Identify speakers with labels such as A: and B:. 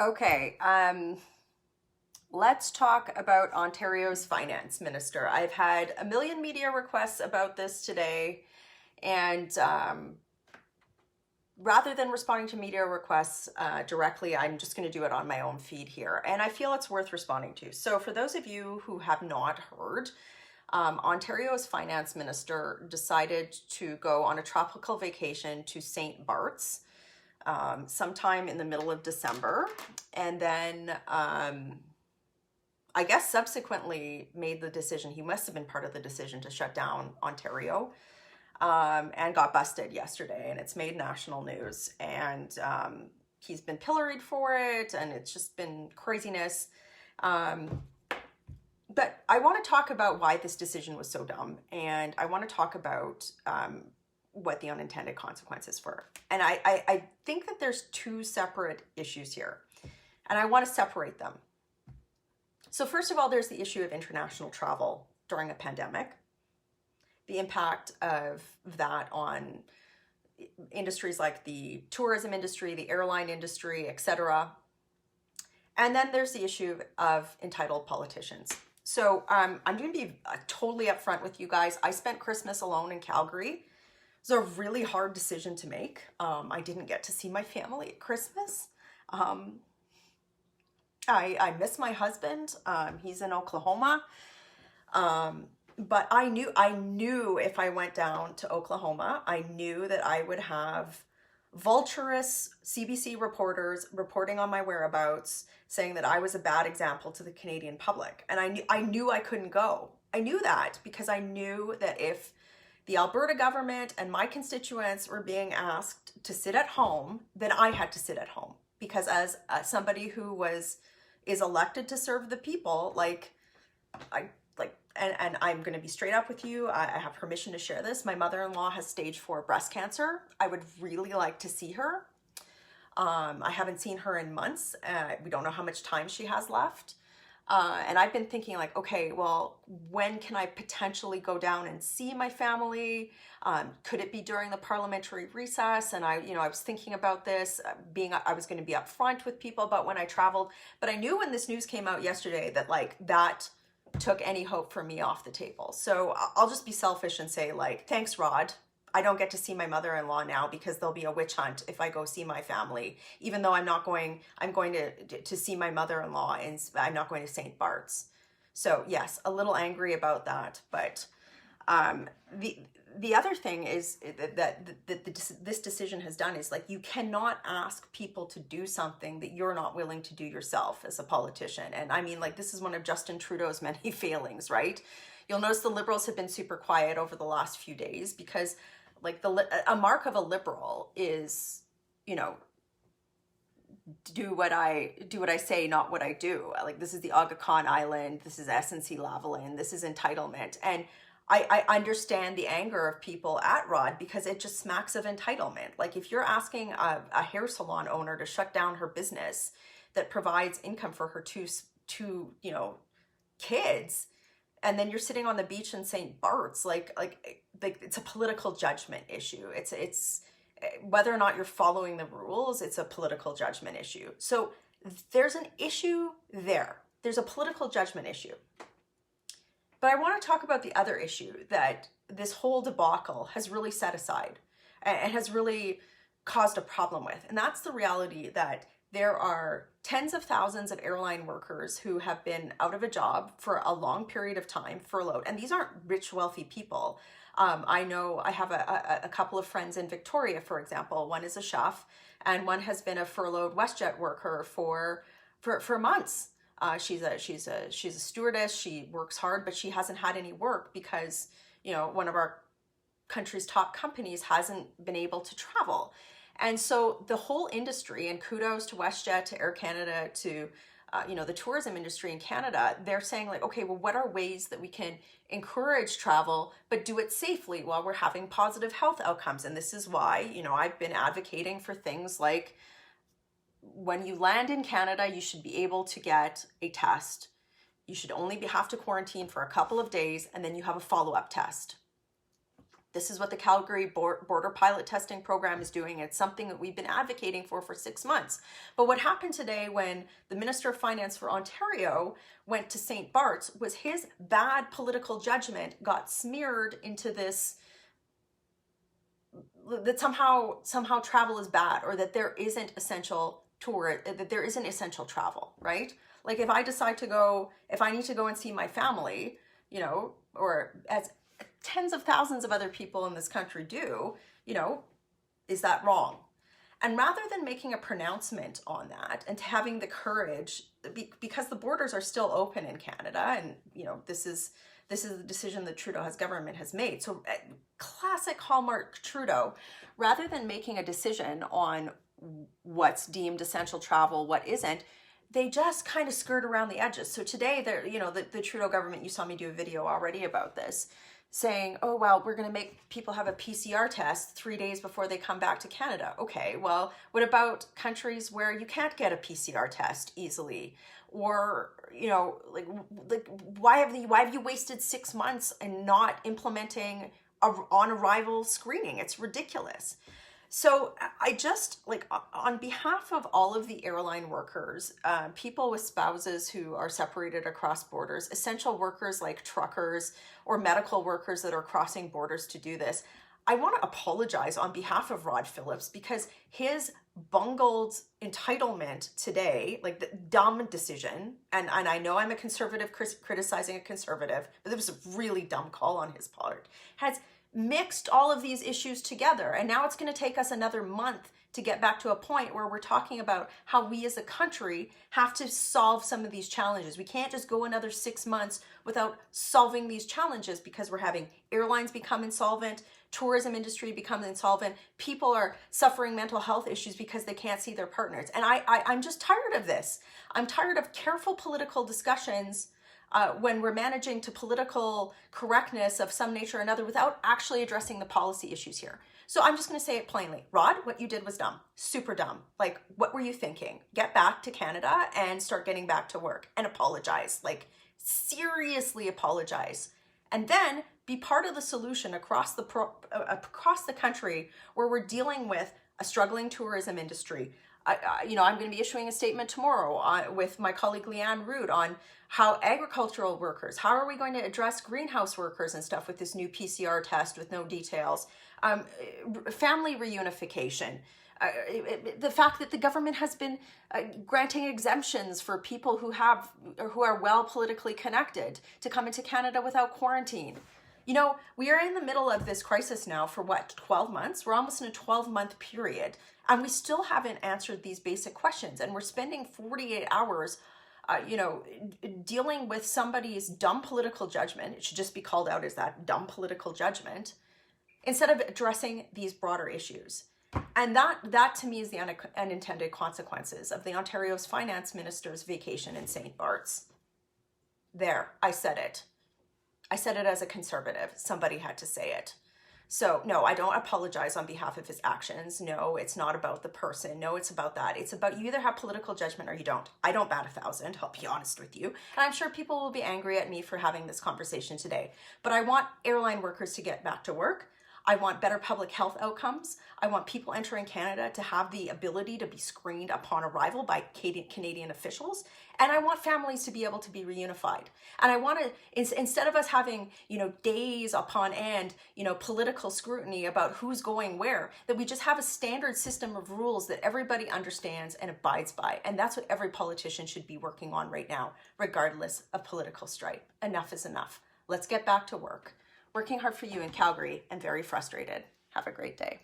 A: Okay, let's talk about Ontario's finance minister. I've had a million media requests about this today, and rather than responding to media requests directly, I'm just going to do it on my own feed here, and I feel it's worth responding to. So, for those of you who have not heard, Ontario's finance minister decided to go on a tropical vacation to St. Barts sometime in the middle of December, and then I guess subsequently made the decision, he must have been part of the decision to shut down Ontario, and got busted yesterday, and it's made national news, and he's been pilloried for it, and it's just been craziness. But I want to talk about why this decision was so dumb, and I want to talk about what the unintended consequences were. And I think that there's two separate issues here, and I want to separate them. So first of all, there's the issue of international travel during a pandemic, the impact of that on industries like the tourism industry, the airline industry, etc. And then there's the issue of entitled politicians. So I'm going to be totally upfront with you guys. I spent Christmas alone in Calgary. It was a really hard decision to make. I didn't get to see my family at Christmas. I miss my husband. He's in Oklahoma. But I knew if I went down to Oklahoma, I knew that I would have vulturous CBC reporters reporting on my whereabouts, saying that I was a bad example to the Canadian public. And I knew I couldn't go. I knew that because I knew that if the Alberta government and my constituents were being asked to sit at home, then I had to sit at home. Because as somebody who is elected to serve the people, and I'm going to be straight up with you. I have permission to share this. My mother-in-law has stage 4 breast cancer. I would really like to see her. I haven't seen her in months. We don't know how much time she has left. And I've been thinking like, okay, well, when can I potentially go down and see my family? Could it be during the parliamentary recess? And I was thinking about this, I was going to be upfront with people about when I traveled. But I knew when this news came out yesterday that that took any hope for me off the table. So I'll just be selfish and say thanks, Rod. I don't get to see my mother-in-law now because there'll be a witch hunt if I go see my family, even though I'm going to see my mother-in-law, and I'm not going to St. Bart's. So yes, a little angry about that. But the other thing is that this decision has done is you cannot ask people to do something that you're not willing to do yourself as a politician. And I mean, this is one of Justin Trudeau's many failings, right? You'll notice the Liberals have been super quiet over the last few days because a mark of a Liberal is, do what I say, not what I do. This is the Aga Khan Island, this is SNC-Lavalin, this is entitlement. And I understand the anger of people at Rod because it just smacks of entitlement. If you're asking a hair salon owner to shut down her business that provides income for her two kids, and then you're sitting on the beach in St. Bart's, it's a political judgment issue. It's whether or not you're following the rules, it's a political judgment issue. So there's an issue there. There's a political judgment issue. But I want to talk about the other issue that this whole debacle has really set aside and has really caused a problem with. And that's the reality that there are tens of thousands of airline workers who have been out of a job for a long period of time, furloughed. And these aren't rich, wealthy people. I know I have a couple of friends in Victoria, for example. One is a chef and one has been a furloughed WestJet worker for months. She's a stewardess. She works hard, but she hasn't had any work because, one of our country's top companies hasn't been able to travel. And so the whole industry, and kudos to WestJet, to Air Canada, to the tourism industry in Canada, they're saying okay, well, what are ways that we can encourage travel, but do it safely while we're having positive health outcomes? And this is why, I've been advocating for things like when you land in Canada, you should be able to get a test. You should only have to quarantine for a couple of days, and then you have a follow-up test. This is what the Calgary border pilot testing program is doing. It's something that we've been advocating for 6 months. But what happened today when the Minister of Finance for Ontario went to St. Barts was his bad political judgment got smeared into this, that somehow travel is bad, or that there isn't essential tour, that there isn't essential travel, right? Like if I decide to go, if I need to go and see my family, you know, or as tens of thousands of other people in this country do, you know, is that wrong? And rather than making a pronouncement on that and having the courage, because the borders are still open in Canada, and you know, this is the decision that Trudeau's government has made. So classic hallmark Trudeau, rather than making a decision on what's deemed essential travel, what isn't, they just kind of skirt around the edges. So today, you know, the Trudeau government, you saw me do a video already about this, saying, oh, well, we're going to make people have a PCR test 3 days before they come back to Canada. Okay, well, what about countries where you can't get a PCR test easily? Or, you know, like why have you wasted 6 months and not implementing on arrival screening? It's ridiculous. So I just, like, on behalf of all of the airline workers, people with spouses who are separated across borders, essential workers like truckers or medical workers that are crossing borders to do this, I want to apologize on behalf of Rod Phillips, because his bungled entitlement today, like the dumb decision, and I know I'm a conservative criticizing a conservative, but it was a really dumb call on his part, has mixed all of these issues together. And now it's going to take us another month to get back to a point where we're talking about how we as a country have to solve some of these challenges. We can't just go another 6 months without solving these challenges, because we're having airlines become insolvent, tourism industry becomes insolvent, people are suffering mental health issues because they can't see their partners. And I'm just tired of this. I'm tired of careful political discussions when we're managing to political correctness of some nature or another without actually addressing the policy issues here. So I'm just going to say it plainly. Rod, what you did was dumb. Super dumb. Like, what were you thinking? Get back to Canada and start getting back to work and apologize. Like, seriously apologize. And then be part of the solution across the country, where we're dealing with a struggling tourism industry. I'm going to be issuing a statement tomorrow with my colleague Leanne Rood on how agricultural workers, how are we going to address greenhouse workers and stuff with this new PCR test with no details, family reunification, the fact that the government has been granting exemptions for people who are well politically connected to come into Canada without quarantine. You know, we are in the middle of this crisis now for what, 12 months? We're almost in a 12-month period, and we still haven't answered these basic questions. And we're spending 48 hours, dealing with somebody's dumb political judgment. It should just be called out as that, dumb political judgment, instead of addressing these broader issues. And that to me is the unintended consequences of the Ontario's finance minister's vacation in St. Barts. There, I said it. I said it as a conservative. Somebody had to say it. So no, I don't apologize on behalf of his actions. No, it's not about the person. No, it's about that. It's about, you either have political judgment or you don't. I don't bat 1,000, I'll be honest with you. And I'm sure people will be angry at me for having this conversation today. But I want airline workers to get back to work. I want better public health outcomes. I want people entering Canada to have the ability to be screened upon arrival by Canadian officials. And I want families to be able to be reunified. And I want to, instead of us having, days upon end, political scrutiny about who's going where, that we just have a standard system of rules that everybody understands and abides by. And that's what every politician should be working on right now, regardless of political stripe. Enough is enough. Let's get back to work. Working hard for you in Calgary and very frustrated. Have a great day.